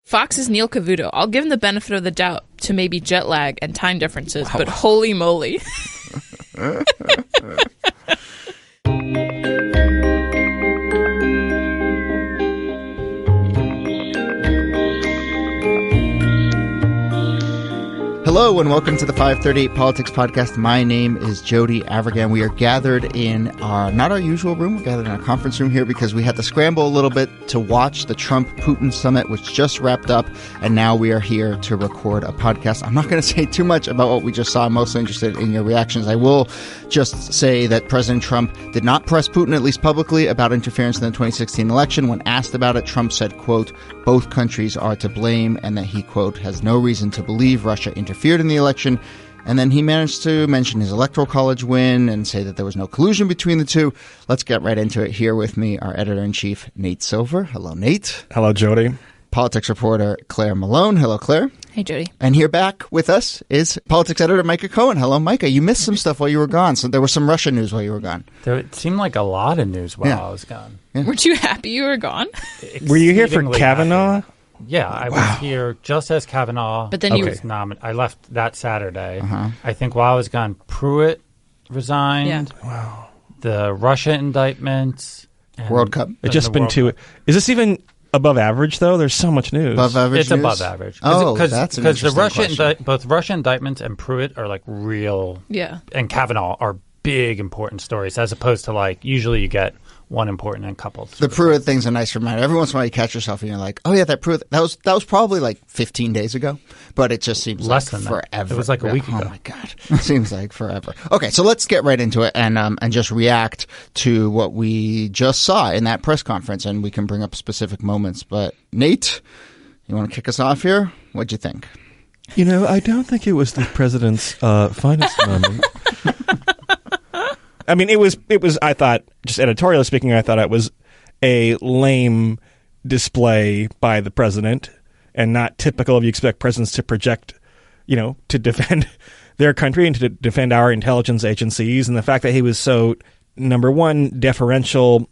Fox's Neil Cavuto. I'll give him the benefit of the doubt to maybe jet lag and time differences, but holy moly. Hello and welcome to the 538 Politics Podcast. My name is Jody Avirgan. We are gathered in not our usual room. We're gathered in our conference room here because we had to scramble a little bit to watch the Trump-Putin summit, which just wrapped up, and now we are here to record a podcast. I'm not going to say too much about what we just saw. I'm mostly interested in your reactions. I will just say that President Trump did not press Putin, at least publicly, about interference in the 2016 election. When asked about it, Trump said, quote, both countries are to blame, and that he, quote, has no reason to believe Russia interfered in the election. And then he managed to mention his electoral college win and say that there was no collusion between the two. Let's get right into it. Here with me, our editor-in-chief, Nate Silver. Hello, Nate. Hello, Jody. Politics reporter Claire Malone. Hello, Claire. Hey, Jody. And here back with us is politics editor Micah Cohen. Hello, Micah. You missed some stuff while you were gone. So there was some Russia news while you were gone. It seemed like a lot of news while I was gone. Yeah. Weren't you happy you were gone? Were you here for Kavanaugh? Happy. Yeah, I was here just as Kavanaugh. But then was nominated. I left that Saturday. I think while I was gone, Pruitt resigned. Yeah. Wow. The Russia indictments. World Cup. It's just been two. Is this even above average, though? There's so much news. Above average It's news? above average. That's an interesting question. Both Russia indictments and Pruitt are like real. Yeah. And Kavanaugh are big, important stories, as opposed to like usually you get one important and couple. The Pruitt thing's a nice reminder. Every once in a while you catch yourself and you're like, oh yeah, that Pruitt, that was probably like 15 days ago, but it just seems less like than forever. That. It was like a week ago. Oh my God. It seems like forever. Okay, so let's get right into it and just react to what we just saw in that press conference, and we can bring up specific moments. But Nate, you want to kick us off here? What'd you think? You know, I don't think it was the president's finest moment. I mean, it was. I thought, just editorially speaking, I thought it was a lame display by the president, and not typical of you expect presidents to project, to defend their country and to defend our intelligence agencies. And the fact that he was so, number one, deferential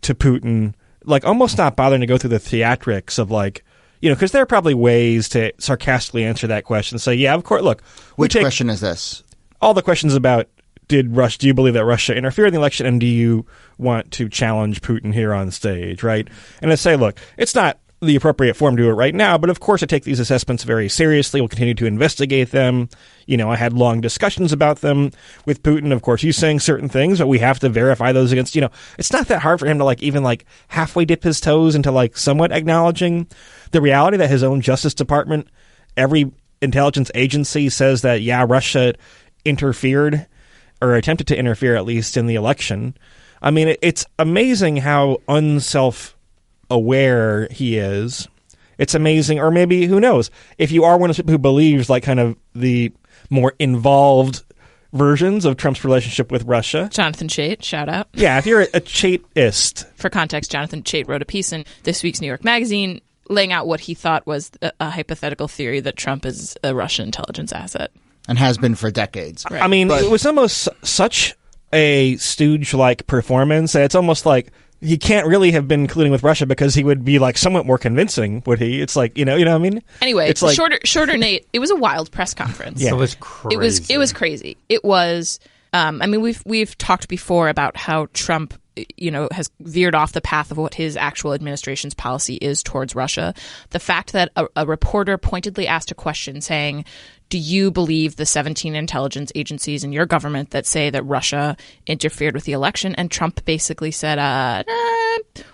to Putin, like almost not bothering to go through the theatrics of like, because there are probably ways to sarcastically answer that question. So yeah, of course. Look, which question is this? All the questions about. Do you believe that Russia interfered in the election, and do you want to challenge Putin here on stage, right? And I say, look, it's not the appropriate form to do it right now, but of course I take these assessments very seriously. We'll continue to investigate them. I had long discussions about them with Putin. Of course, he's saying certain things, but we have to verify those against, it's not that hard for him to even halfway dip his toes into somewhat acknowledging the reality that his own Justice Department, every intelligence agency says that, yeah, Russia interfered or attempted to interfere, at least, in the election. I mean, it's amazing how unself-aware he is. It's amazing, or maybe, who knows, if you are one of those people who believes, kind of the more involved versions of Trump's relationship with Russia. Jonathan Chait, shout out. Yeah, if you're a Chaitist. For context, Jonathan Chait wrote a piece in this week's New York Magazine laying out what he thought was a hypothetical theory that Trump is a Russian intelligence asset. And has been for decades. Right. I mean, it was almost such a stooge-like performance that it's almost like he can't really have been colluding with Russia because he would be somewhat more convincing, would he? It's like, you know what I mean? Anyway, it's shorter Nate, it was a wild press conference. Yeah. It was crazy. It was crazy. It was, we've talked before about how Trump has veered off the path of what his actual administration's policy is towards Russia. The fact that a reporter pointedly asked a question saying, do you believe the 17 intelligence agencies in your government that say that Russia interfered with the election? And Trump basically said,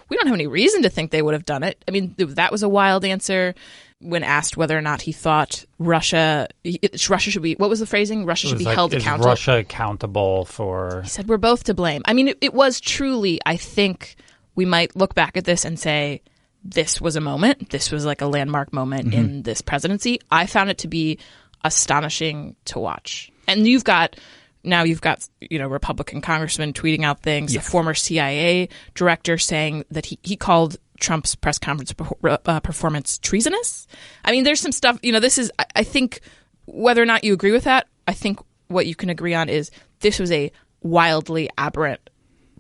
we don't have any reason to think they would have done it. I mean, that was a wild answer. When asked whether or not he thought Russia should be, what was the phrasing? Russia should be held accountable. Is Russia accountable for? He said, we're both to blame. I mean, it was truly, I think we might look back at this and say, this was a moment. This was like a landmark moment in this presidency. I found it to be astonishing to watch. And you've got Republican congressmen tweeting out things. Yeah. The former CIA director saying that he called Trump's press conference performance treasonous. I mean, there's some stuff, this is, I think, whether or not you agree with that, I think what you can agree on is this was a wildly aberrant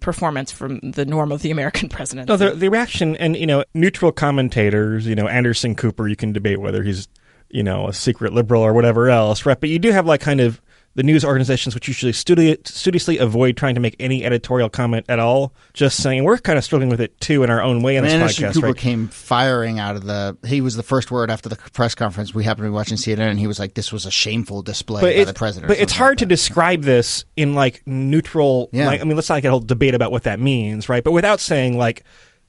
performance from the norm of the American president. No, the reaction, and, neutral commentators, Anderson Cooper, you can debate whether he's, a secret liberal or whatever else, right? But you do have kind of the news organizations which usually studiously avoid trying to make any editorial comment at all, just saying, we're kind of struggling with it too in our own way in this Anderson podcast. Cooper right? came firing out of he was the first word after the press conference. We happened to be watching CNN, and he was like, this was a shameful display by the president. But it's hard to describe this in neutral, let's not get a whole debate about what that means, right? But without saying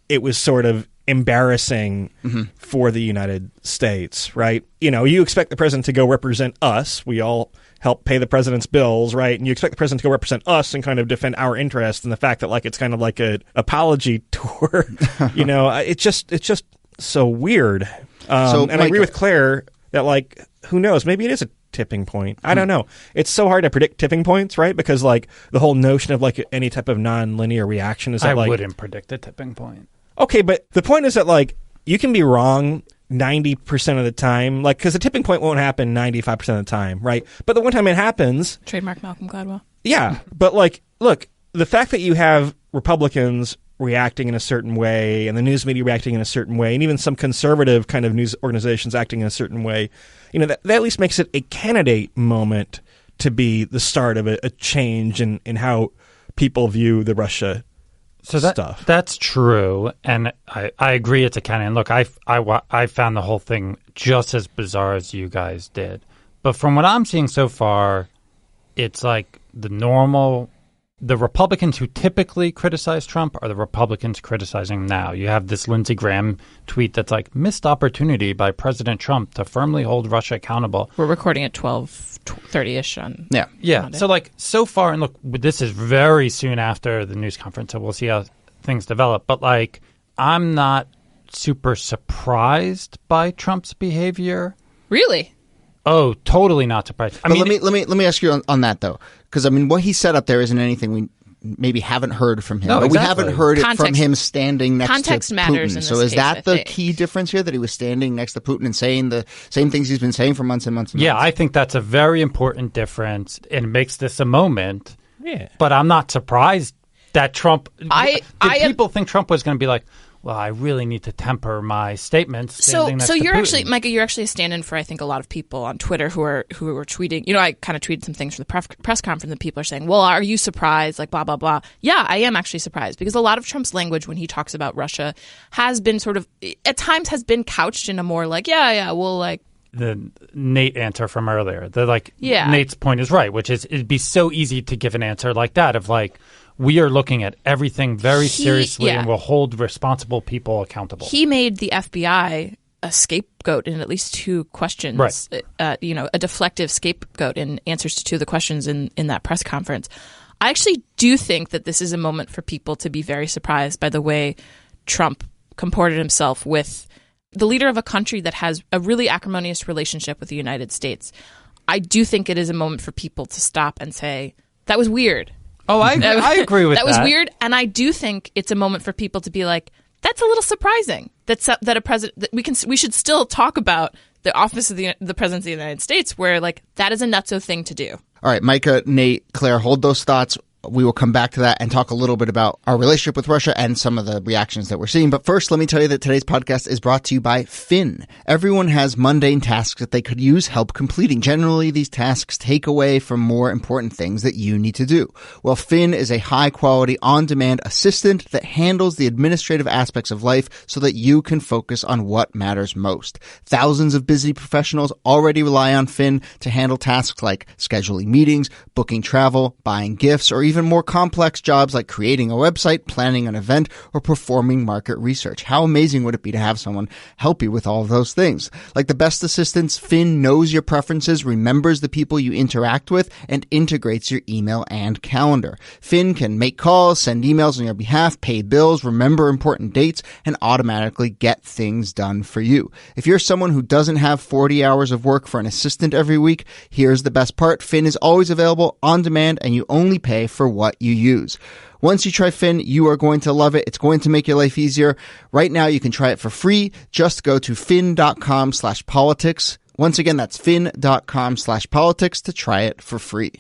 it was sort of embarrassing for the United States, right? You expect the president to go represent us. We all help pay the president's bills, right? And you expect the president to go represent us and kind of defend our interests, and the fact that it's kind of like an apology tour, it's just so weird. And I agree with Claire that who knows? Maybe it is a tipping point. I don't know. It's so hard to predict tipping points, right? Because the whole notion of any type of non-linear reaction is that I wouldn't predict a tipping point. Okay, but the point is that you can be wrong 90% of the time, because the tipping point won't happen 95% of the time, right? But the one time it happens, trademark Malcolm Gladwell. Yeah, but look, the fact that you have Republicans reacting in a certain way, and the news media reacting in a certain way, and even some conservative kind of news organizations acting in a certain way, that at least makes it a candidate moment to be the start of a change in how people view the Russia stuff. That's true, and I agree it's a canon. Look, I found the whole thing just as bizarre as you guys did. But from what I'm seeing so far, it's the Republicans who typically criticize Trump are the Republicans criticizing him now. You have this Lindsey Graham tweet that's missed opportunity by President Trump to firmly hold Russia accountable. We're recording at 12:30ish on Monday. So so far, and look, this is very soon after the news conference, so we'll see how things develop. But I'm not super surprised by Trump's behavior. Really? Oh, totally not surprised. Let me ask you on that though, because what he said up there isn't anything we maybe haven't heard from him. No, but exactly. we haven't heard it from him standing next Context to Putin. matters in this so is case, that I the think. key difference here, that he was standing next to Putin and saying the same things he's been saying for months and months and Yeah, months? I think that's a very important difference, and it makes this a moment. Yeah. But I'm not surprised that Trump – Did people think Trump was going to be well, I really need to temper my statements. So you're Putin. actually, Micah, you're actually a stand-in for, I think, a lot of people on Twitter who are tweeting. I kind of tweeted some things for the press conference, and people are saying, "Well, are you surprised?" Blah blah blah. Yeah, I am actually surprised, because a lot of Trump's language when he talks about Russia has been sort of, at times, has been couched in a more the Nate answer from earlier. Yeah. Nate's point is right, which is it'd be so easy to give an answer like that of we are looking at everything very seriously and will hold responsible people accountable. He made the FBI a scapegoat in at least two questions, right. A deflective scapegoat in answers to two of the questions in that press conference. I actually do think that this is a moment for people to be very surprised by the way Trump comported himself with the leader of a country that has a really acrimonious relationship with the United States. I do think it is a moment for people to stop and say, that was weird. Oh, I agree with that. That was weird, and I do think it's a moment for people to be like, that's a little surprising that a president that we should still talk about the office of the president of the United States, where that is a nutso thing to do. All right, Micah, Nate, Claire, hold those thoughts. We will come back to that and talk a little bit about our relationship with Russia and some of the reactions that we're seeing. But first, let me tell you that today's podcast is brought to you by Finn. Everyone has mundane tasks that they could use help completing. Generally, these tasks take away from more important things that you need to do. Well, Finn is a high-quality, on-demand assistant that handles the administrative aspects of life so that you can focus on what matters most. Thousands of busy professionals already rely on Finn to handle tasks like scheduling meetings, booking travel, buying gifts, or even more complex jobs like creating a website, planning an event, or performing market research. How amazing would it be to have someone help you with all of those things? Like the best assistants, Finn knows your preferences, remembers the people you interact with, and integrates your email and calendar. Finn can make calls, send emails on your behalf, pay bills, remember important dates, and automatically get things done for you. If you're someone who doesn't have 40 hours of work for an assistant every week, here's the best part. Finn is always available on demand, and you only pay for what you use. Once you try Finn, you are going to love it. It's going to make your life easier. Right now, you can try it for free. Just go to finn.com/politics. Once again, that's finn.com/politics to try it for free.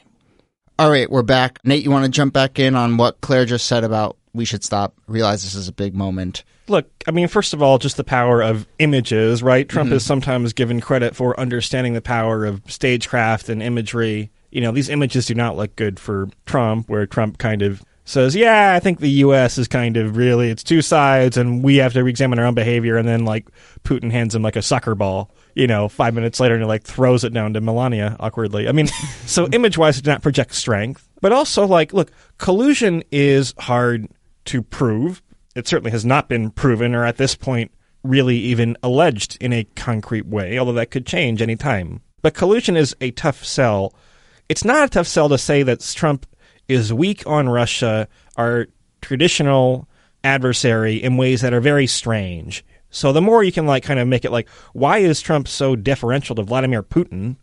All right, we're back. Nate, you want to jump back in on what Claire just said about we should stop, realize this is a big moment? Look, I mean, first of all, just the power of images, right? Trump is sometimes given credit for understanding the power of stagecraft and imagery. You know, these images do not look good for Trump, where Trump kind of says, yeah, I think the U.S. is kind of really, it's two sides, and we have to re-examine our own behavior, and then, like, Putin hands him, like, a soccer ball, 5 minutes later, and he, like, throws it down to Melania awkwardly. I mean, so image-wise, it did not project strength. But also, like, look, collusion is hard to prove. It certainly has not been proven, or at this point, really even alleged in a concrete way, although that could change any time. But collusion is a tough sell. It's not a tough sell to say that Trump is weak on Russia, our traditional adversary, in ways that are very strange. So the more you can, like, kind of make it like, why is Trump so deferential to Vladimir Putin?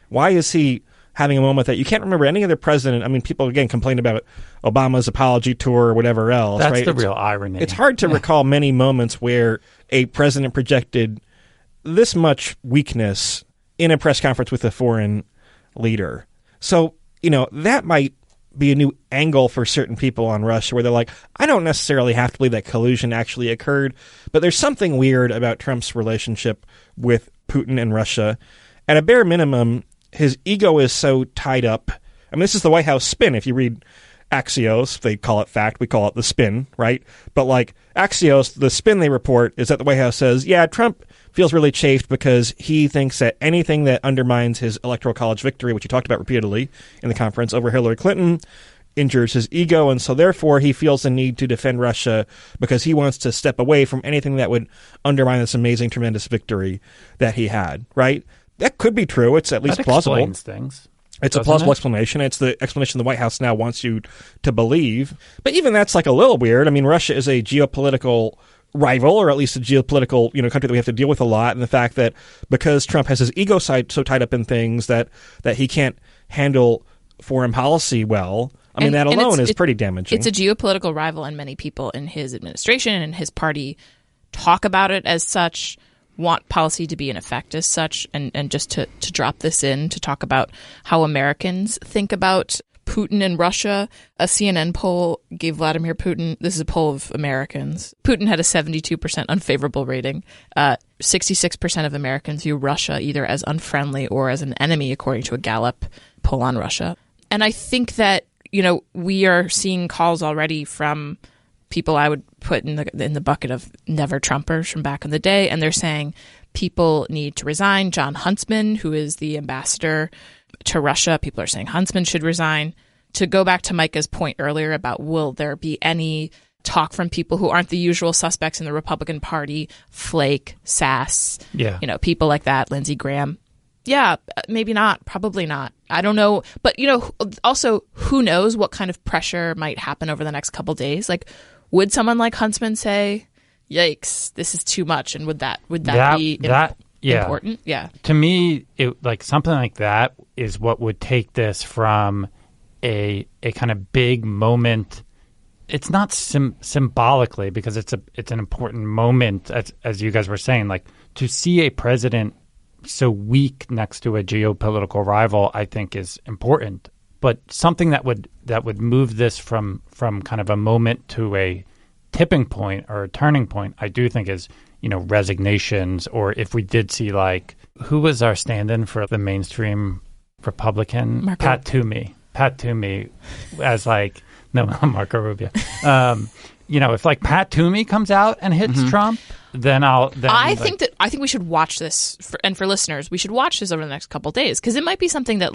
Why is he having a moment that you can't remember any other president? I mean, people, again, complain about Obama's apology tour or whatever else. That's right? the real irony. It's hard to recall many moments where a president projected this much weakness in a press conference with a foreign leader. So, that might be a new angle for certain people on Russia, where they're like, I don't necessarily have to believe that collusion actually occurred, but there's something weird about Trump's relationship with Putin and Russia. At a bare minimum, his ego is so tied up. I mean, this is the White House spin. If you read Axios, they call it fact, we call it the spin, right? But like Axios, the spin they report is that the White House says, yeah, Trump feels really chafed because he thinks that anything that undermines his electoral college victory, which he talked about repeatedly in the conference over Hillary Clinton, injures his ego, and so therefore he feels the need to defend Russia because he wants to step away from anything that would undermine this amazing, tremendous victory that he had, right? That could be true. It's at least plausible. Explains things. It's a plausible explanation. It's the explanation the White House now wants you to believe. But even that's like a little weird. I mean, Russia is a geopolitical rival, or at least a geopolitical country that we have to deal with a lot. And the fact that because Trump has his ego side so tied up in things that he can't handle foreign policy well, I mean, that alone is pretty damaging. It's a geopolitical rival, and many people in his administration and his party talk about it as such, want policy to be in effect as such, and just to drop this in to talk about how Americans think about Putin and Russia. A CNN poll gave Vladimir Putin, this is a poll of Americans, Putin had a 72% unfavorable rating. 66% of Americans view Russia either as unfriendly or as an enemy, according to a Gallup poll on Russia. And I think that, we are seeing calls already from people I would put in the bucket of never Trumpers from back in the day, and they're saying people need to resign. John Huntsman, who is the ambassador to Russia, people are saying Huntsman should resign. To go back to Micah's point earlier about will there be any talk from people who aren't the usual suspects in the Republican Party, Flake, Sass, people like that, Lindsey Graham. Yeah, maybe not, probably not. I don't know. But, also, who knows what kind of pressure might happen over the next couple days? Like, would someone like Huntsman say, yikes, this is too much? And would that be important? Yeah. To me, something like that is what would take this from a kind of big moment. It's not symbolically, because it's an important moment, as you guys were saying, like to see a president so weak next to a geopolitical rival, I think is important. But something that would move this from kind of a moment to a tipping point or a turning point, I do think is, resignations, or if we did see, like, who was our stand-in for the mainstream Republican? Pat Toomey as Marco Rubio. If like Pat Toomey comes out and hits Trump, I think we should watch this, for listeners, we should watch this over the next couple of days, because it might be something that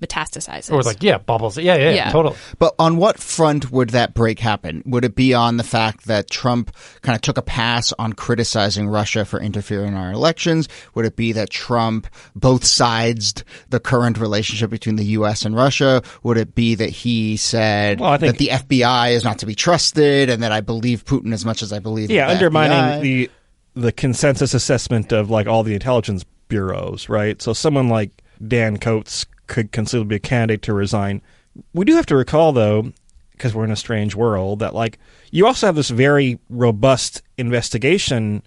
metastasizes. Or bubbles. Yeah, totally. But on what front would that break happen? Would it be on the fact that Trump kind of took a pass on criticizing Russia for interfering in our elections? Would it be that Trump both sidesed the current relationship between the U.S. and Russia? Would it be that he said that the FBI is not to be trusted, and that I believe Putin as much as I believe the undermining the consensus assessment of all the intelligence bureaus, right? So someone like Dan Coates could conceivably be a candidate to resign. We do have to recall, though, because we're in a strange world, that you also have this very robust investigation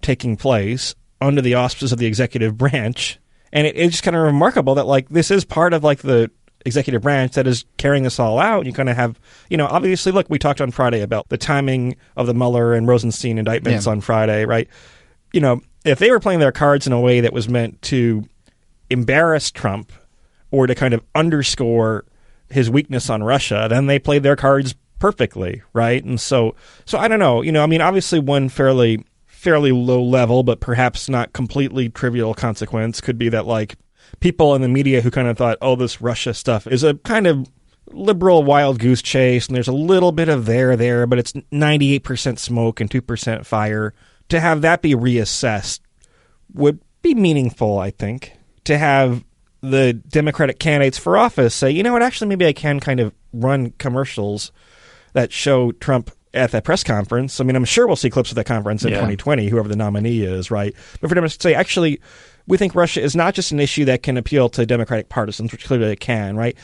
taking place under the auspices of the executive branch, and it's just kind of remarkable that this is part of the executive branch that is carrying this all out. You kind of have, obviously, look, we talked on Friday about the timing of the Mueller and Rosenstein indictments on Friday, right? If they were playing their cards in a way that was meant to embarrass Trump or to kind of underscore his weakness on Russia, then they played their cards perfectly, right? And so I don't know. Obviously one fairly low level, but perhaps not completely trivial consequence could be that, like, people in the media who kind of thought, oh, this Russia stuff is a kind of liberal wild goose chase, and there's a little bit of there, but it's 98% smoke and 2% fire. To have that be reassessed would be meaningful, I think. To have the Democratic candidates for office say, you know what, actually, maybe I can kind of run commercials that show Trump at that press conference. I'm sure we'll see clips of that conference in 2020, whoever the nominee is, right? But for them to say, actually, we think Russia is not just an issue that can appeal to Democratic partisans, which clearly it can, right?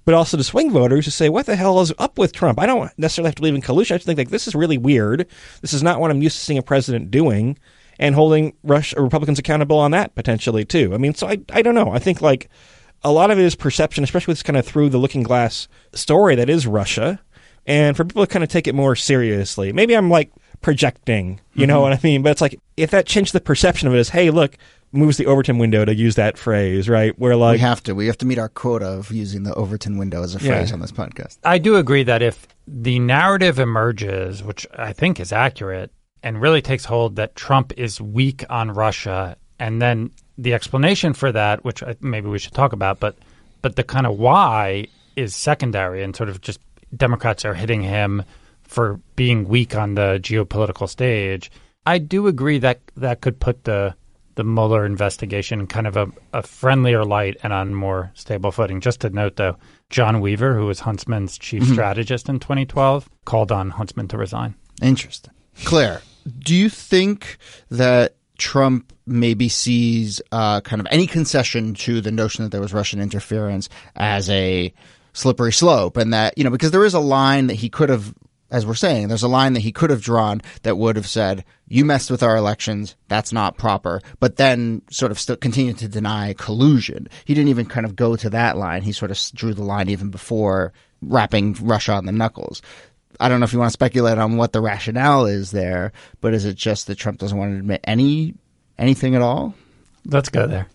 But also to swing voters who say, what the hell is up with Trump? I don't necessarily have to believe in collusion. I just think, like, this is really weird. This is not what I'm used to seeing a president doing, and holding Republicans accountable on that potentially too. So I don't know. I think, like, a lot of it is perception, especially with this kind of through the looking glass story that is Russia. And for people to kind of take it more seriously, maybe I'm, like, projecting, you know what I mean? But it's like, if that changed the perception of it as, hey, look, moves the Overton window, to use that phrase, right? Where, like, we have to meet our quota of using the Overton window as a phrase on this podcast. I do agree that if the narrative emerges, which I think is accurate, and really takes hold that Trump is weak on Russia, and then the explanation for that, which maybe we should talk about, but the kind of why is secondary, and sort of just Democrats are hitting him for being weak on the geopolitical stage. I do agree that that could put the Mueller investigation in kind of a friendlier light and on more stable footing. Just to note, though, John Weaver, who was Huntsman's chief strategist in 2012, called on Huntsman to resign. Interesting. Claire, do you think that Trump maybe sees kind of any concession to the notion that there was Russian interference as a slippery slope, and that, because there is a line that he could have, as we're saying, there's a line that he could have drawn that would have said, you messed with our elections, that's not proper, but then sort of still continued to deny collusion. He didn't even kind of go to that line. He sort of drew the line even before rapping Russia on the knuckles. I don't know if you want to speculate on what the rationale is there, but is it just that Trump doesn't want to admit anything at all? Let's go there.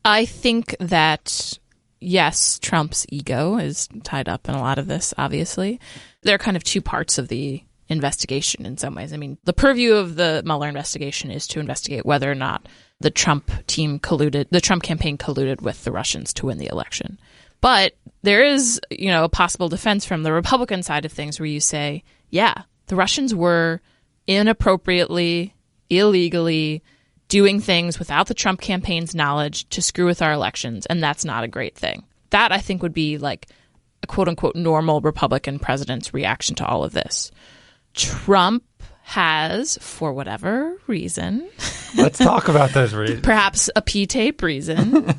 I think that, yes, Trump's ego is tied up in a lot of this, obviously. There are kind of two parts of the investigation in some ways. The purview of the Mueller investigation is to investigate whether or not the Trump campaign colluded with the Russians to win the election. But there is, a possible defense from the Republican side of things where you say, yeah, the Russians were inappropriately, illegally doing things without the Trump campaign's knowledge to screw with our elections, and that's not a great thing. That, I think, would be like a quote-unquote normal Republican president's reaction to all of this. Trump has, for whatever reason... Let's talk about those reasons. Perhaps a P-tape reason.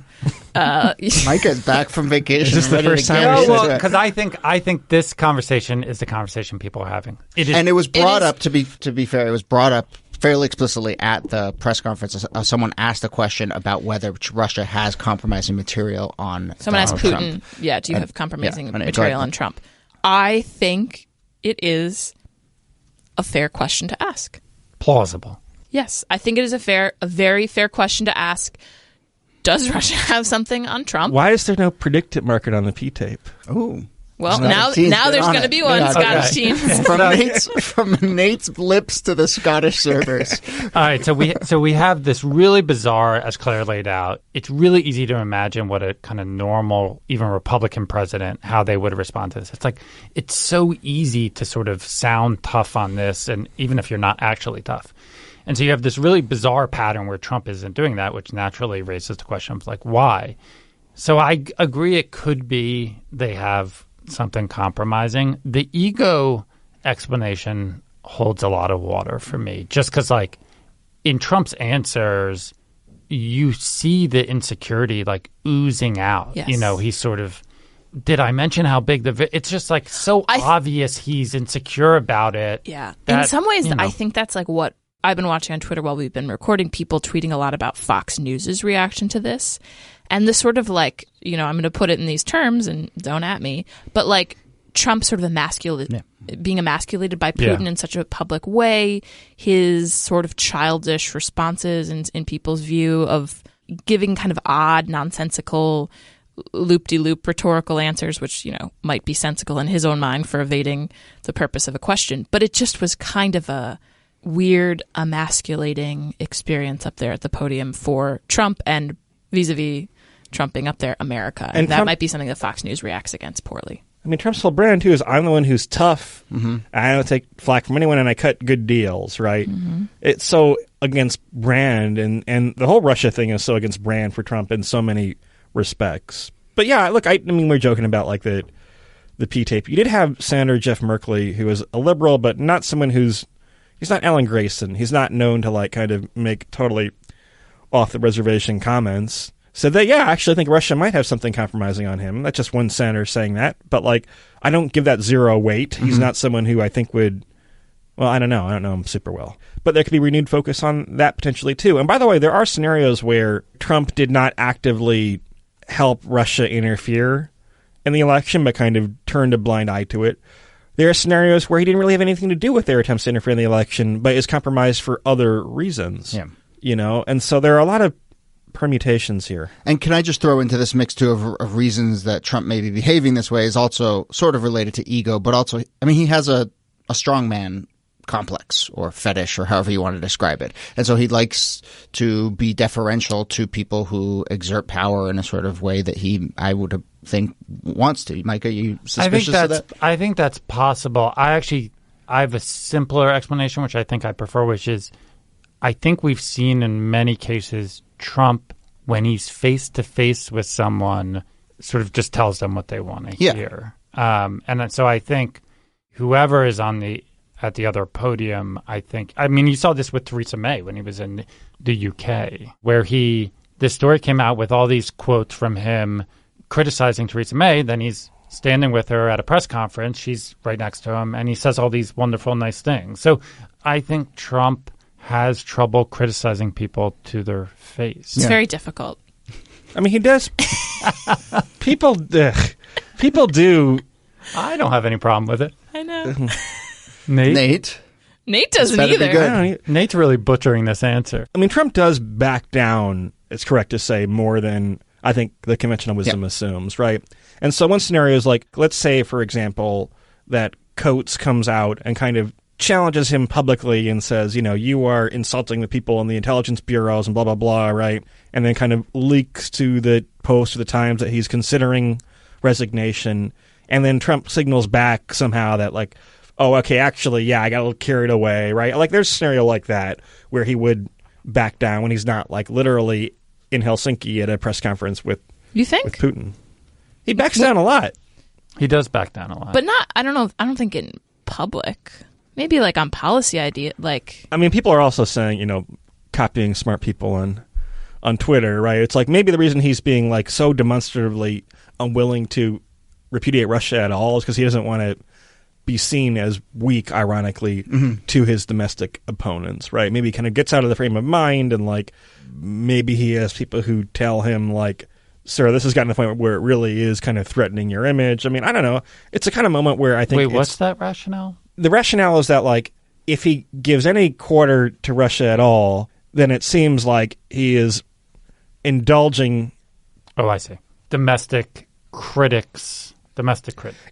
Micah's back from vacation. Is this the first time? Because I think this conversation is the conversation people are having. And it was brought up, to be fair, it was brought up fairly explicitly at the press conference. Someone asked a question about whether Russia has compromising material on Someone asked Putin, Trump. Yeah, do you have compromising material on Trump? I think it is a fair question to ask. Plausible. Yes, I think it is a very fair question to ask. Does Russia have something on Trump? Why is there no predictive market on the P-tape? Oh. Well, now there's going to be one, Scottish teams. From Nate's lips to the Scottish servers. All right, so we have this really bizarre, as Claire laid out. It's really easy to imagine what a kind of normal, even Republican president, how they would respond to this. It's like, it's so easy to sort of sound tough on this, and even if you're not actually tough. And so you have this really bizarre pattern where Trump isn't doing that, which naturally raises the question of, like, why? So I agree it could be they have something compromising. The ego explanation holds a lot of water for me, just because, like, in Trump's answers, you see the insecurity, like, oozing out. Yes. He's sort of, did I mention how big it's just, like, so obvious he's insecure about it. Yeah. In some ways, I think that's, like, what I've been watching on Twitter while we've been recording, people tweeting a lot about Fox News' reaction to this. And this sort of like, I'm going to put it in these terms and don't at me, but like Trump sort of being emasculated by Putin in such a public way, his sort of childish responses in people's view of giving kind of odd, nonsensical, loop-de-loop rhetorical answers, which, might be sensical in his own mind for evading the purpose of a question. But it just was kind of a weird, emasculating experience up there at the podium for Trump and vis-a-vis Trump being up there, America. And that might be something that Fox News reacts against poorly. I mean, Trump's whole brand, too, is I'm the one who's tough. Mm-hmm. I don't take flack from anyone, and I cut good deals, right? Mm-hmm. It's so against brand, and the whole Russia thing is so against brand for Trump in so many respects. But yeah, look, I mean, we're joking about like the P-tape. You did have Senator Jeff Merkley, who is a liberal, but not someone he's not Alan Grayson. He's not known to like kind of make totally off the reservation comments. Said that, I actually think Russia might have something compromising on him. That's just one senator saying that. But, like, I don't give that zero weight. He's not someone who I think would, well, I don't know. I don't know him super well. But there could be renewed focus on that potentially, too. And by the way, there are scenarios where Trump did not actively help Russia interfere in the election, but kind of turned a blind eye to it. There are scenarios where he didn't really have anything to do with their attempts to interfere in the election, but is compromised for other reasons. Yeah. And so there are a lot of permutations here. And can I just throw into this mix too of reasons that Trump may be behaving this way is also sort of related to ego, but also, I mean, he has a strongman complex or fetish or however you want to describe it. And so he likes to be deferential to people who exert power in a sort of way that I would think wants to. Mike, are you suspicious of that? I think that's possible. I have a simpler explanation, which I think I prefer, which is I think we've seen in many cases Trump, when he's face-to-face with someone, sort of just tells them what they want to hear. And so I think whoever is at the other podium, you saw this with Theresa May when he was in the UK, where this story came out with all these quotes from him criticizing Theresa May. Then he's standing with her at a press conference. She's right next to him, and he says all these wonderful, nice things. So I think Trump has trouble criticizing people to their face. It's very difficult. I mean, he does. People do. I don't have any problem with it. I know. Nate doesn't either. Nate's really butchering this answer. I mean, Trump does back down, it's correct to say, more than I think the conventional wisdom assumes, right? And so one scenario is like, let's say, for example, that Coates comes out and kind of challenges him publicly and says, you are insulting the people in the intelligence bureaus and blah, blah, blah, right? And then kind of leaks to the Post or the Times that he's considering resignation. And then Trump signals back somehow that like, oh, okay, actually, I got a little carried away, right? Like there's a scenario like that where he would back down when he's not like literally in Helsinki at a press conference with Putin. He backs down a lot. He does back down a lot. But I don't think in public. Maybe like on policy idea, like. I mean, people are also saying, copying smart people on Twitter, right? It's like maybe the reason he's being like so demonstratively unwilling to repudiate Russia at all is because he doesn't want to be seen as weak, ironically, to his domestic opponents, right? Maybe he kind of gets out of the frame of mind and like maybe he has people who tell him like, sir, this has gotten to the point where it really is kind of threatening your image. I mean, I don't know. It's a kind of moment where I think Wait, what's that rationale? The rationale is that, like, if he gives any quarter to Russia at all, then it seems like he is indulging. Oh, I see. Domestic critics.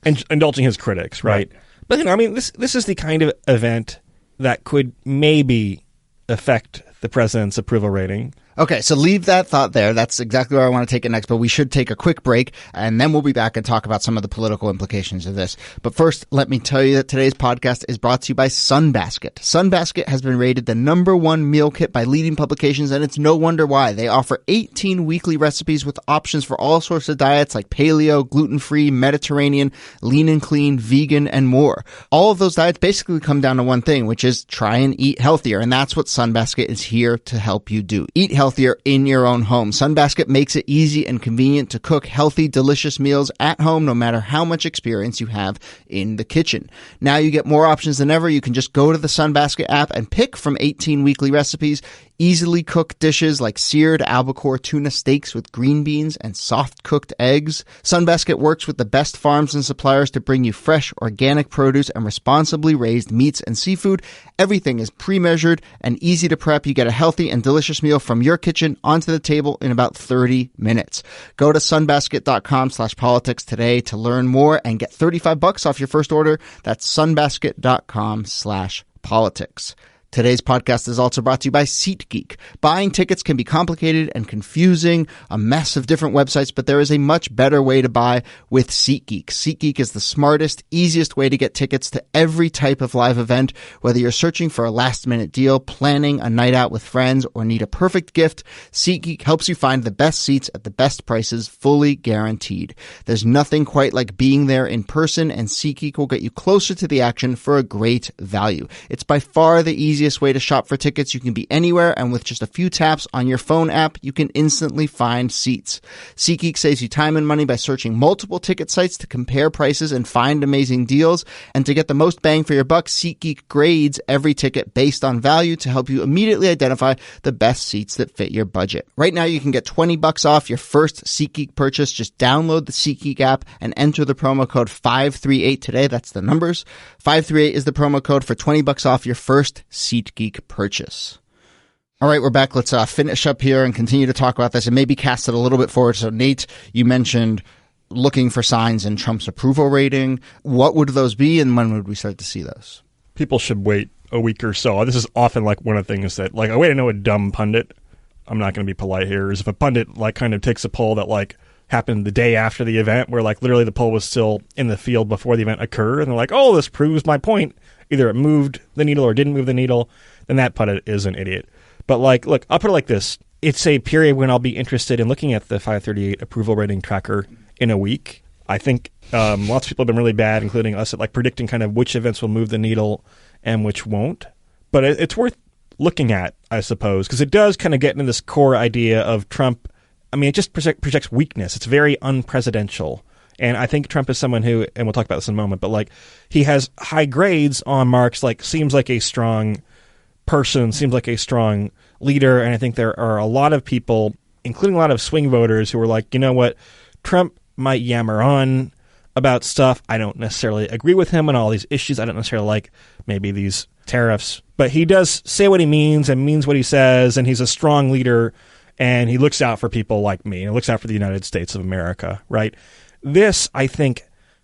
And indulging his critics, right? But, this is the kind of event that could maybe affect the president's approval rating. Okay, so leave that thought there. That's exactly where I want to take it next, but we should take a quick break, and then we'll be back and talk about some of the political implications of this. But first, let me tell you that today's podcast is brought to you by Sunbasket. Sunbasket has been rated the #1 meal kit by leading publications, and it's no wonder why. They offer 18 weekly recipes with options for all sorts of diets like paleo, gluten-free, Mediterranean, lean and clean, vegan, and more. All of those diets basically come down to one thing, which is try and eat healthier, and that's what Sunbasket is here to help you do. Eat healthier in your own home. Sunbasket makes it easy and convenient to cook healthy, delicious meals at home, no matter how much experience you have in the kitchen. Now you get more options than ever. You can just go to the Sunbasket app and pick from 18 weekly recipes. Easily cooked dishes like seared albacore tuna steaks with green beans and soft cooked eggs. Sunbasket works with the best farms and suppliers to bring you fresh, organic produce and responsibly raised meats and seafood. Everything is pre-measured and easy to prep. You get a healthy and delicious meal from your kitchen onto the table in about 30 minutes. Go to sunbasket.com/politics today to learn more and get $35 off your first order. That's sunbasket.com/politics. Today's podcast is also brought to you by SeatGeek. Buying tickets can be complicated and confusing, a mess of different websites, but there is a much better way to buy with SeatGeek. SeatGeek is the smartest, easiest way to get tickets to every type of live event. Whether you're searching for a last-minute deal, planning a night out with friends, or need a perfect gift, SeatGeek helps you find the best seats at the best prices, fully guaranteed. There's nothing quite like being there in person, and SeatGeek will get you closer to the action for a great value. It's by far the easiest way to shop for tickets. You can be anywhere, and with just a few taps on your phone app, you can instantly find seats. SeatGeek saves you time and money by searching multiple ticket sites to compare prices and find amazing deals. And to get the most bang for your buck, SeatGeek grades every ticket based on value to help you immediately identify the best seats that fit your budget. Right now, you can get $20 off your first SeatGeek purchase. Just download the SeatGeek app and enter the promo code 538 today. That's the numbers. 538 is the promo code for $20 off your first SeatGeek purchase. All right, we're back. Let's finish up here and continue to talk about this and maybe cast it a little bit forward. So, Nate, you mentioned looking for signs in Trump's approval rating. What would those be, and when would we start to see those? People should wait a week or so. This is often like one of the things that, like, a way to know a dumb pundit, I'm not going to be polite here, is if a pundit like kind of takes a poll that like happened the day after the event, where like literally the poll was still in the field before the event occurred, and they're like, oh, this proves my point. Either it moved the needle or didn't move the needle, then that pundit is an idiot. But like, look, I'll put it like this. It's a period when I'll be interested in looking at the 538 approval rating tracker in a week. I think lots of people have been really bad, including us, at like predicting kind of which events will move the needle and which won't. But it's worth looking at, I suppose, because it does kind of get into this core idea of Trump. I mean, it just projects weakness. It's very unpresidential. And I think Trump is someone who, and we'll talk about this in a moment, but like he has high grades on marks, like seems like a strong person, seems like a strong leader. And I think there are a lot of people, including a lot of swing voters, who are like, you know what, Trump might yammer on about stuff. I don't necessarily agree with him on all these issues. I don't necessarily like maybe these tariffs, but he does say what he means and means what he says. And he's a strong leader, and he looks out for people like me, and he looks out for the United States of America, right? This, I think,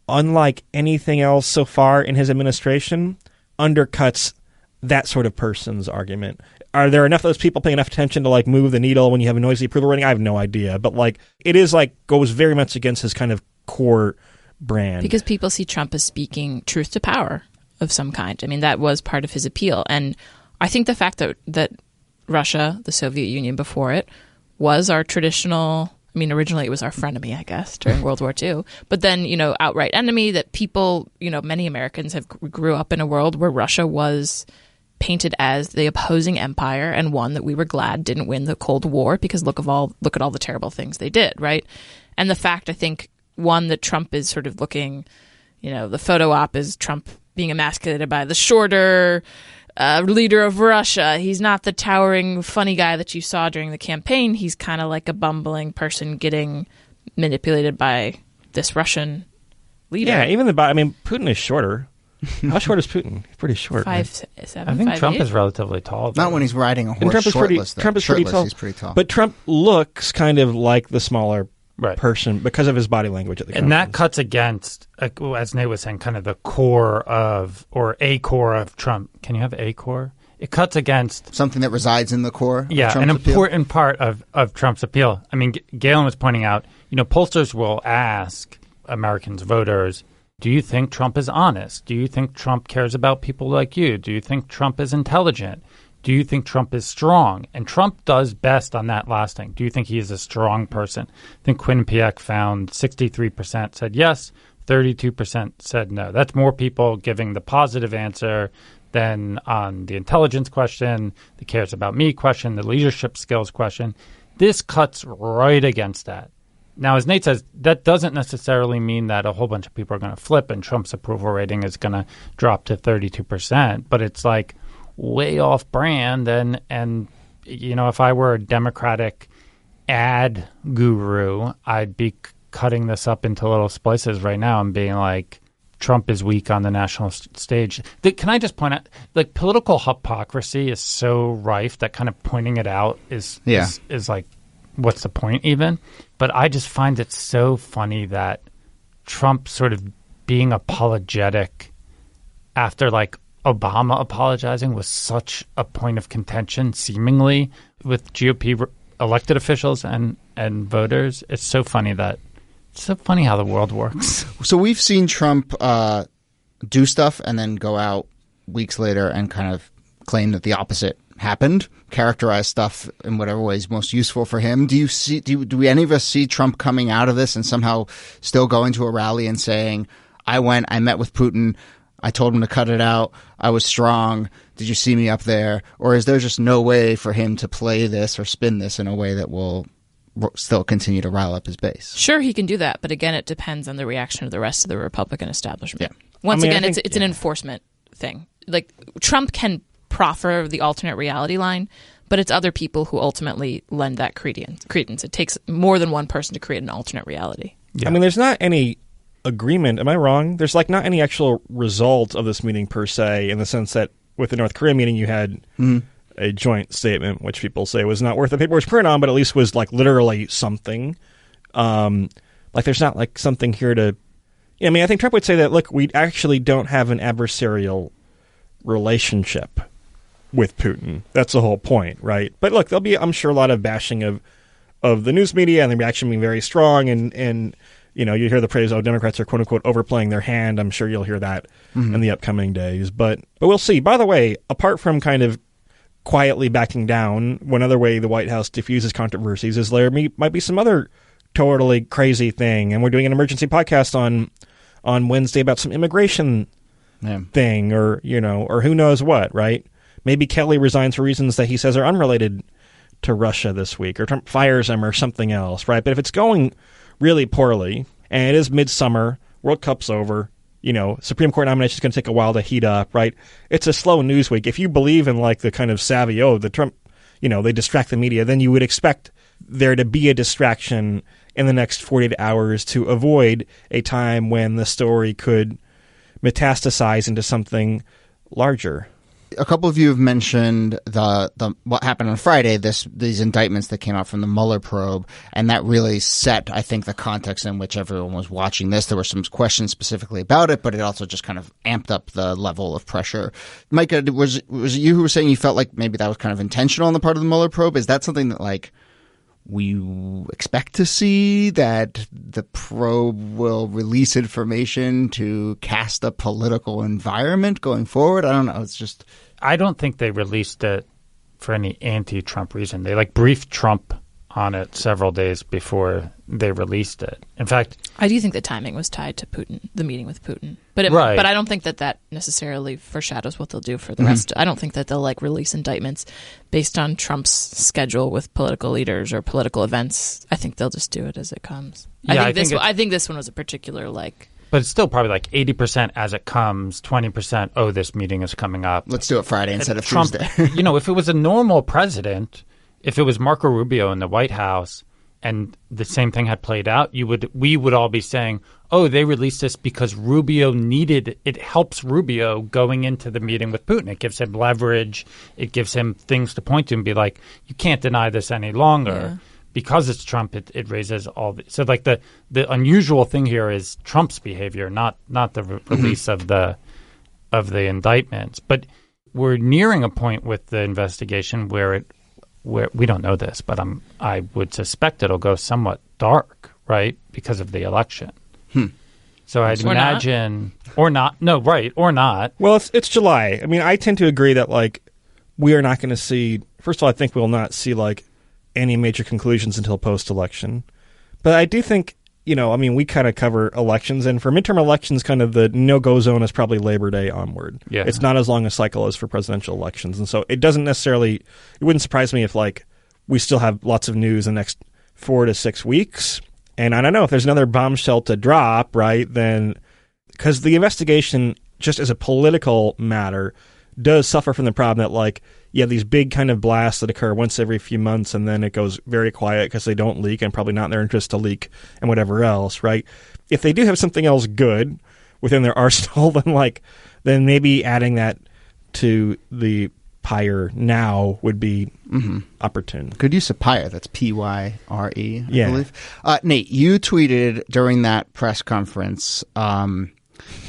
unlike anything else so far in his administration, undercuts that sort of person's argument. Are there enough of those people paying enough attention to like move the needle when you have a noisy approval rating? I have no idea. But like it is like goes very much against his kind of core brand. Because people see Trump as speaking truth to power of some kind. I mean, that was part of his appeal. And I think the fact that Russia, the Soviet Union before it, was our traditional, I mean, originally it was our frenemy, I guess, during World War II. But then, outright enemy, that people, many Americans grew up in a world where Russia was painted as the opposing empire, and one that we were glad didn't win the Cold War, because look at all the terrible things they did, right? And the fact, I think, one, that Trump is sort of looking, the photo op is Trump being emasculated by the shorter leader of Russia. He's not the towering, funny guy that you saw during the campaign. He's kind of like a bumbling person getting manipulated by this Russian leader. Yeah, even Putin is shorter. How short is Putin? He's pretty short. 5'7", I think 5'8". Trump is relatively tall. Not when he's riding a horse. Trump is shirtless, Trump is pretty tall. He's pretty tall. But Trump looks kind of like the smaller Right. person because of his body language at the and that conference. cuts against, as Nate was saying, kind of the core of, or a core of Trump. Can you have a core? It cuts against something that resides in the core. Yeah, of Trump's an appeal. important part of Trump's appeal. I mean, Galen was pointing out, pollsters will ask Americans, voters, do you think Trump is honest? Do you think Trump cares about people like you? Do you think Trump is intelligent? Do you think Trump is strong? And Trump does best on that last thing. Do you think he is a strong person? I think Quinnipiac found 63% said yes, 32% said no. That's more people giving the positive answer than on the intelligence question, the cares about me question, the leadership skills question. This cuts right against that. Now, as Nate says, that doesn't necessarily mean that a whole bunch of people are going to flip and Trump's approval rating is going to drop to 32%, but it's like way off brand, and if I were a Democratic ad guru, I'd be cutting this up into little splices right now and being like, Trump is weak on the national stage. Can I just point out, like, political hypocrisy is so rife that kind of pointing it out is like, what's the point even? But I just find it so funny that Trump sort of being apologetic after, like, Obama apologizing was such a point of contention, seemingly, with GOP elected officials and voters. It's so funny how the world works. So we've seen Trump do stuff and then go out weeks later and kind of claim that the opposite happened, characterize stuff in whatever way is most useful for him. Do we any of us see Trump coming out of this and somehow still going to a rally and saying, I met with Putin, I told him to cut it out, I was strong, did you see me up there? Or is there just no way for him to play this or spin this in a way that will still continue to rile up his base? Sure, he can do that, but again, it depends on the reaction of the rest of the Republican establishment. Yeah. Once again, it's an enforcement thing. Like, Trump can proffer the alternate reality line, but it's other people who ultimately lend that credence. It takes more than one person to create an alternate reality. Yeah. I mean, there's not any agreement. Am I wrong? There's like not any actual result of this meeting per se, in the sense that with the North Korea meeting, you had a joint statement, which people say was not worth the paper it was printed on, but at least was like literally something. Like, there's not like something here to. I mean, I think Trump would say that, look, we actually don't have an adversarial relationship with Putin. That's the whole point, right? But look, there'll be, I'm sure, a lot of bashing of the news media, and the reaction being very strong, and you hear the praise, Democrats are quote unquote overplaying their hand. I'm sure you'll hear that in the upcoming days. But we'll see. By the way, apart from kind of quietly backing down, one other way the White House diffuses controversies is there might be some other totally crazy thing. And we're doing an emergency podcast on Wednesday about some immigration thing, or who knows what, right? Maybe Kelly resigns for reasons that he says are unrelated to Russia this week, or Trump fires him or something else, right? But if it's going really poorly, and it is midsummer, World Cup's over, Supreme Court nomination is going to take a while to heat up, right? It's a slow news week. If you believe in like the kind of savvy, the Trump, they distract the media, then you would expect there to be a distraction in the next 48 hours to avoid a time when the story could metastasize into something larger. A couple of you have mentioned the what happened on Friday, these indictments that came out from the Mueller probe, and that really set, I think, the context in which everyone was watching this. There were some questions specifically about it, but it also just kind of amped up the level of pressure. Micah, was it you who were saying you felt like maybe that was kind of intentional on the part of the Mueller probe? Is that something that, like, we expect to see, that the probe will release information to cast a political environment going forward? I don't know. It's just, I don't think they released it for any anti-Trump reason. They briefed Trump on it several days before they released it. In fact, I do think the timing was tied to Putin, the meeting with Putin. But I don't think that necessarily foreshadows what they'll do for the rest. I don't think that they'll release indictments based on Trump's schedule with political leaders or political events. I think they'll just do it as it comes. Yeah, I think this one was a particular But it's still probably 80% as it comes, 20%, this meeting is coming up. Let's do it Friday instead of Trump, Tuesday. If it was a normal president, if it was Marco Rubio in the White House and the same thing had played out, we would all be saying, they released this because Rubio it helps Rubio going into the meeting with Putin. It gives him leverage. It gives him things to point to and be like, you can't deny this any longer. Yeah. Because it's Trump, it raises all the – so the unusual thing here is Trump's behavior, not the release of the indictments. But we're nearing a point with the investigation where we don't know this, but I would suspect it'll go somewhat dark, right, because of the election. So I'd imagine – or not. No, right, or not. Well, it's July. I mean, I tend to agree that we are not going to see – first of all, I think we'll not see any major conclusions until post-election. But I do think, we kind of cover elections, and for midterm elections, kind of the no-go zone is probably Labor Day onward. Yeah. It's not as long a cycle as for presidential elections. And so it doesn't necessarily, it wouldn't surprise me if we still have lots of news in the next 4 to 6 weeks. And I don't know if there's another bombshell to drop, right, then, because the investigation, just as a political matter, does suffer from the problem that, you have these big kind of blasts that occur once every few months, and then it goes very quiet because they don't leak, and probably not in their interest to leak and whatever else, right? If they do have something else good within their arsenal, then maybe adding that to the pyre now would be opportune. Good use of pyre. That's Pyre, I believe. Nate, you tweeted during that press conference,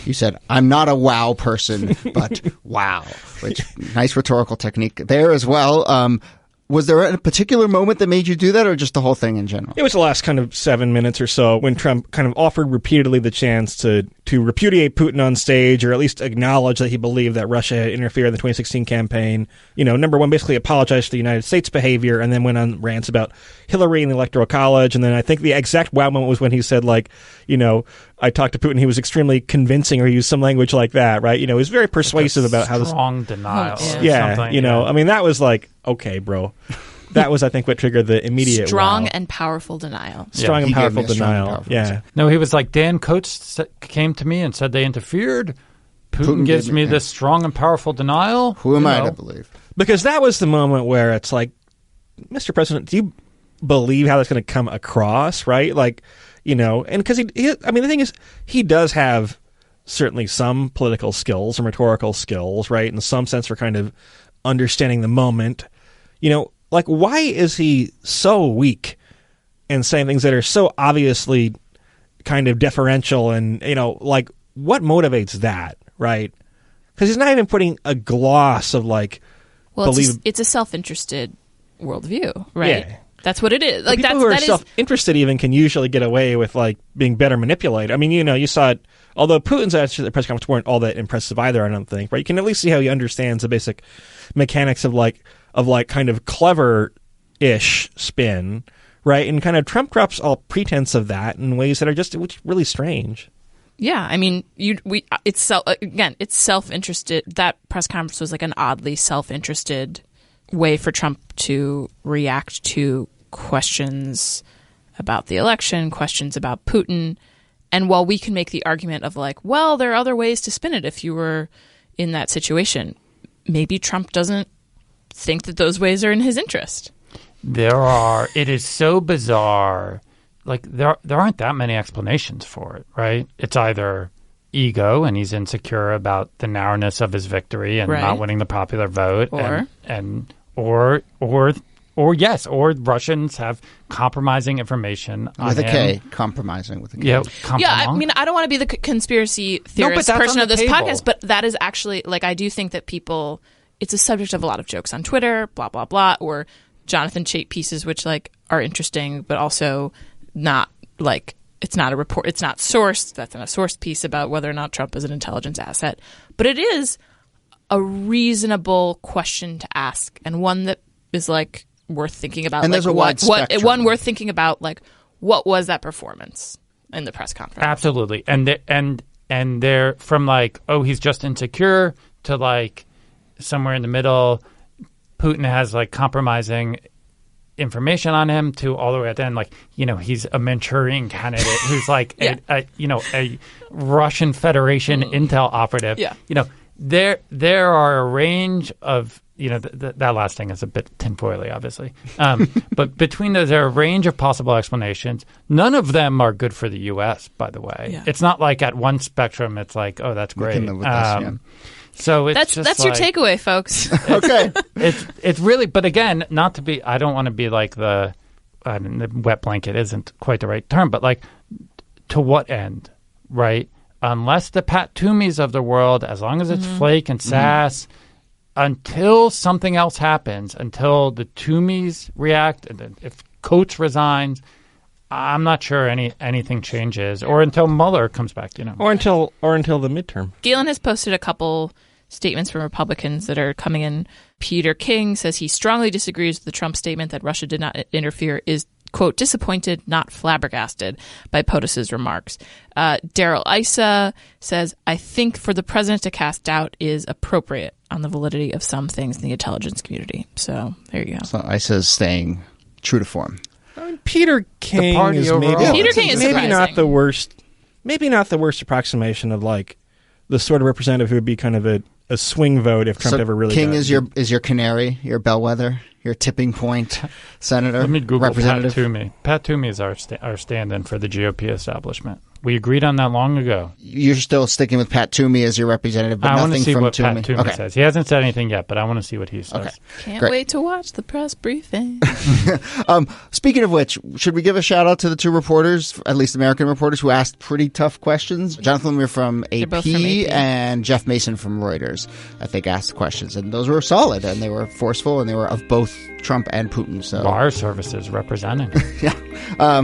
you said, "I'm not a wow person, but wow," which nice rhetorical technique there as well. Was there a particular moment that made you do that, or just the whole thing in general? It was the last kind of 7 minutes or so when Trump kind of offered repeatedly the chance to repudiate Putin on stage, or at least acknowledge that he believed that Russia had interfered in the 2016 campaign. Number one, basically apologized for the United States behavior, and then went on rants about Hillary and the Electoral College. And then I think the exact wow moment was when he said, I talked to Putin, he was extremely convincing, or he used some language like that, right? He was very persuasive about how this... Strong denial. That was like, okay, bro. That was, I think, what triggered the immediate strong wow. and powerful denial. Strong and powerful denial. Yeah. No, he was like, Dan Coates came to me and said they interfered. Putin gives me this strong and powerful denial. Who am I to believe? Because that was the moment where it's like, Mr. President, do you believe how that's going to come across, right? And because the thing is, he does have certainly some political skills and rhetorical skills, right? In some sense for kind of understanding the moment. Why is he so weak in saying things that are so obviously kind of deferential, and, what motivates that, right? Because he's not even putting a gloss of it's a self-interested worldview, right? Yeah. That's what it is. People who are self-interested even can usually get away with being better manipulated. I mean, you saw it. Although Putin's answers at the press conference weren't all that impressive either, I don't think. Right? You can at least see how he understands the basic mechanics of kind of clever-ish spin, right? And kind of Trump drops all pretense of that in ways that are just really strange. Yeah, I mean, it's self-interested. That press conference was an oddly self-interested way for Trump to react to questions about the election, questions about Putin. And while we can make the argument of there are other ways to spin it if you were in that situation, maybe Trump doesn't think that those ways are in his interest. It is so bizarre. There aren't that many explanations for it, right? It's either ego and he's insecure about the narrowness of his victory and not winning the popular vote, or Russians have compromising information on with a him. K, compromising with a K. Yeah, I mean, I don't want to be the conspiracy theorist person of this podcast, but that is actually I do think that people, it's a subject of a lot of jokes on Twitter, blah blah blah, or Jonathan Chait pieces, which are interesting, but also not it's not a report, it's not sourced. That's not a sourced piece about whether or not Trump is an intelligence asset, but it is a reasonable question to ask, and one that is worth thinking about. And there's a wide spectrum. One worth thinking about, what was that performance in the press conference? Absolutely, and they're from he's just insecure to somewhere in the middle. Putin has compromising information on him to all the way at the end, he's a Manchurian candidate who's a Russian Federation intel operative. Yeah. There are a range of that last thing is a bit tinfoily, obviously. But between those, there are a range of possible explanations. None of them are good for the U.S., by the way. Yeah. It's not at one spectrum, it's oh, that's great. We can live with this, yeah. So it's that's your takeaway, folks. Okay. It's really, but again, not to be, I don't want to be the wet blanket isn't quite the right term, but to what end, right? Unless the Pat Toomeys of the world, as long as it's Flake and Sass, until something else happens, until the Toomeys react, and then if Coates resigns, I'm not sure anything changes, or until Mueller comes back, or until the midterm. Galen has posted a couple statements from Republicans that are coming in. Peter King says he strongly disagrees with the Trump statement that Russia did not interfere, is, quote, disappointed, not flabbergasted by POTUS's remarks. Daryl Issa says, I think for the president to cast doubt is appropriate on the validity of some things in the intelligence community. So there you go. So Issa's staying true to form. Peter King is maybe not the worst. Maybe not the worst approximation of the sort of representative who would be kind of a swing vote if Trump ever really King does. is your canary, your bellwether, your tipping point senator. Let me Google representative. Pat Toomey. Pat Toomey is our stand-in for the GOP establishment. We agreed on that long ago. You're still sticking with Pat Toomey as your representative, but I want to nothing see from what Toomey. Pat Toomey says. He hasn't said anything yet, but I want to see what he says. Okay. Can't Great. wait to watch the press briefing. Speaking of which, should we give a shout out to the two reporters, at least American reporters, who asked pretty tough questions? Jonathan Lemire from both AP, from AP. and Jeff Mason from Reuters, I think, asked questions. And those were solid, and they were forceful, and they were of both Trump and Putin. So, Bar services representing. yeah. All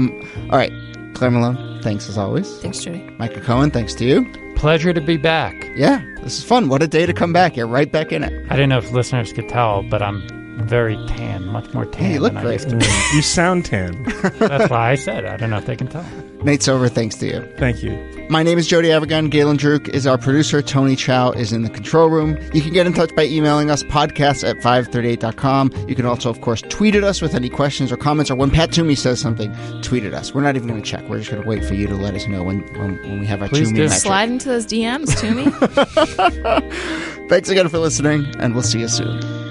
right. Claire Malone, thanks as always. Thanks, Judy. Micah Cohen, thanks to you. Pleasure to be back. Yeah, this is fun. What a day to come back. You're right back in it. I didn't know if listeners could tell, but I'm very tan, much more tan you look than great. I used to be. You sound tan. That's why I said it. I don't know if they can tell. Nate Silver, thanks to you. Thank you. My name is Jody Avirgan. Galen Druk is our producer. Tony Chow is in the control room. You can get in touch by emailing us, podcasts@538.com. You can also, of course, tweet at us with any questions or comments, or when Pat Toomey says something, tweet at us. We're not even going to check. We're just going to wait for you to let us know when we have our Please Toomey do. metric. Slide into those DMs to me. Thanks again for listening, and we'll see you soon.